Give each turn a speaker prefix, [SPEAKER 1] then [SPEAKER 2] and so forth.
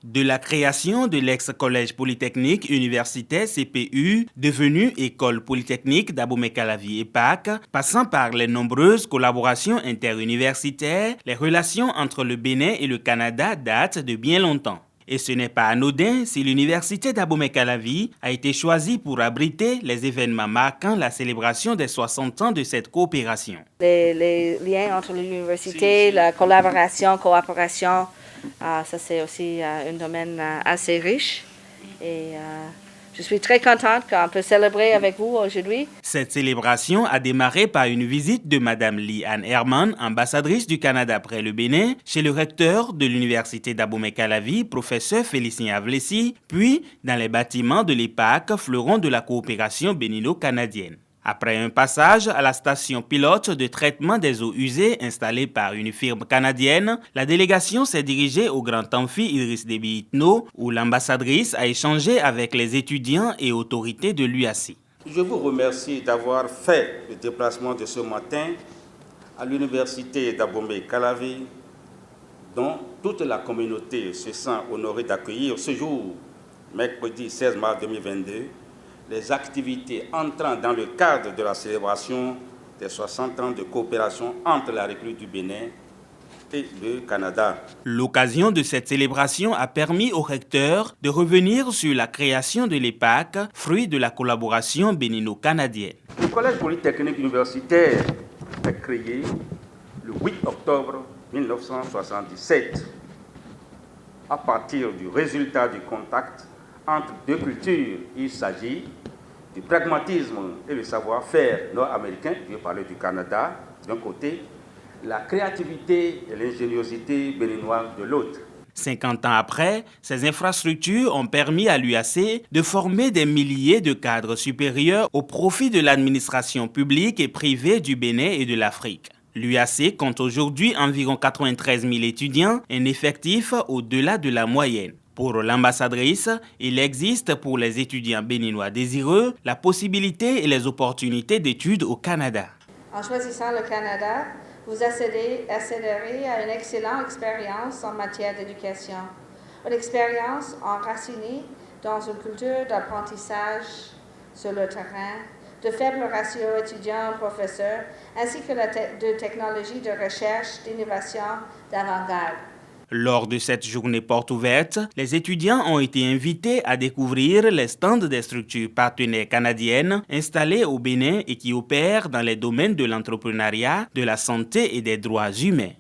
[SPEAKER 1] De la création de l'ex-collège polytechnique universitaire CPU, devenu École polytechnique d'Abomey-Calavi EPAC, passant par les nombreuses collaborations interuniversitaires, les relations entre le Bénin et le Canada datent de bien longtemps. Et ce n'est pas anodin si l'université d'Abomey-Calavi a été choisie pour abriter les événements marquant la célébration des 60 ans de cette coopération.
[SPEAKER 2] Les liens entre l'université, la coopération, ça c'est aussi un domaine assez riche et je suis très contente qu'on peut célébrer avec vous aujourd'hui.
[SPEAKER 1] Cette célébration a démarré par une visite de Mme Lee-Anne Herman, ambassadrice du Canada près le Bénin, chez le recteur de l'université d'Abomey-Calavi, professeur Félicien Avlessi, puis dans les bâtiments de l'EPAC, fleuron de la coopération bénino-canadienne. Après un passage à la station pilote de traitement des eaux usées installée par une firme canadienne, la délégation s'est dirigée au Grand Amphi Idriss Déby Itno, où l'ambassadrice a échangé avec les étudiants et autorités de l'UAC.
[SPEAKER 3] Je vous remercie d'avoir fait le déplacement de ce matin à l'université d'Abomey-Calavi, dont toute la communauté se sent honorée d'accueillir ce jour, mercredi 16 mars 2022, les activités entrant dans le cadre de la célébration des 60 ans de coopération entre la République du Bénin et le Canada.
[SPEAKER 1] L'occasion de cette célébration a permis au recteur de revenir sur la création de l'EPAC, fruit de la collaboration bénino-canadienne.
[SPEAKER 3] Le Collège polytechnique universitaire est créé le 8 octobre 1977 à partir du résultat du contact entre deux cultures. Il s'agit du pragmatisme et le savoir-faire nord-américain, je vais parler du Canada d'un côté, la créativité et l'ingéniosité béninoise de l'autre.
[SPEAKER 1] 50 ans après, ces infrastructures ont permis à l'UAC de former des milliers de cadres supérieurs au profit de l'administration publique et privée du Bénin et de l'Afrique. L'UAC compte aujourd'hui environ 93 000 étudiants, un effectif au-delà de la moyenne. Pour l'ambassadrice, il existe pour les étudiants béninois désireux la possibilité et les opportunités d'études au Canada.
[SPEAKER 2] En choisissant le Canada, vous accéderez à une excellente expérience en matière d'éducation. Une expérience enracinée dans une culture d'apprentissage sur le terrain, de faibles ratios étudiants-professeurs, ainsi que de technologies de recherche, d'innovation, d'avant-garde.
[SPEAKER 1] Lors de cette journée porte ouverte, les étudiants ont été invités à découvrir les stands des structures partenaires canadiennes installées au Bénin et qui opèrent dans les domaines de l'entrepreneuriat, de la santé et des droits humains.